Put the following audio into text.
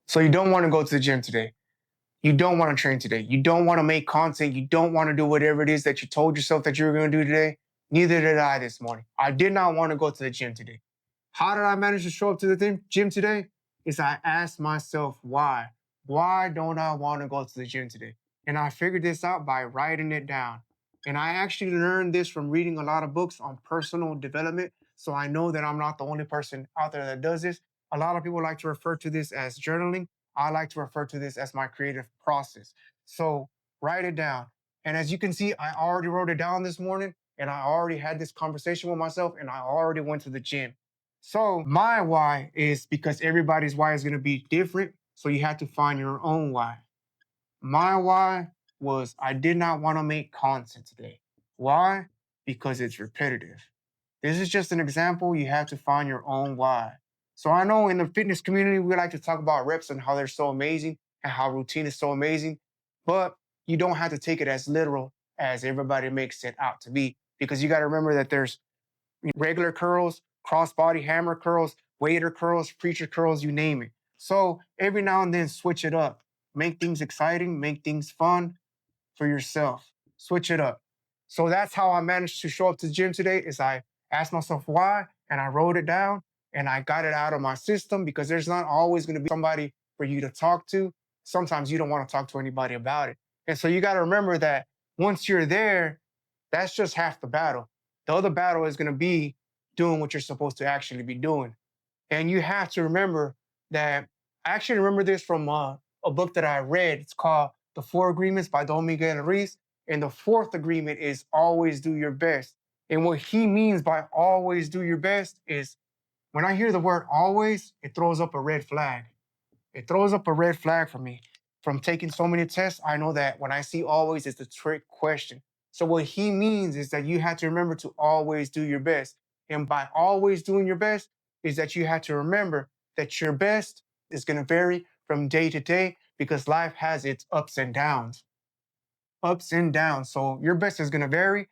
So you don't want to go to the gym today. You don't want to train today. You don't want to make content. You don't want to do whatever it is that you told yourself that you were going to do today. Neither did I this morning. I did not want to go to the gym today. How did I manage to show up to the gym today? Is I asked myself why. Why don't I want to go to the gym today? And I figured this out by writing it down. And I actually learned this from reading a lot of books on personal development. So I know that I'm not the only person out there that does this. A lot of people like to refer to this as journaling. I like to refer to this as my creative process. So write it down. And as you can see, I already wrote it down this morning and I already had this conversation with myself and I already went to the gym. So my why is because everybody's why is going to be different. So you have to find your own why. My why was I did not want to make content today. Why? Because it's repetitive. This is just an example. You have to find your own why. So I know in the fitness community, we like to talk about reps and how they're so amazing and how routine is so amazing, but you don't have to take it as literal as everybody makes it out to be because you got to remember that there's regular curls, cross-body hammer curls, waiter curls, preacher curls, you name it. So every now and then switch it up. Make things exciting, make things fun for yourself. Switch it up. So that's how I managed to show up to the gym today is I asked myself why and I wrote it down and I got it out of my system because there's not always going to be somebody for you to talk to. Sometimes you don't want to talk to anybody about it. And so you got to remember that once you're there, that's just half the battle. The other battle is going to be doing what you're supposed to actually be doing. And you have to remember that I actually remember this from a book that I read. It's called The Four Agreements by Don Miguel Ruiz. And the fourth agreement is always do your best. And what he means by always do your best is when I hear the word always, it throws up a red flag. It throws up a red flag for me. From taking so many tests, I know that when I see always, it's a trick question. So what he means is that you have to remember to always do your best. And by always doing your best is that you have to remember that your best is going to vary from day to day because life has its ups and downs. Ups and downs. So your best is going to vary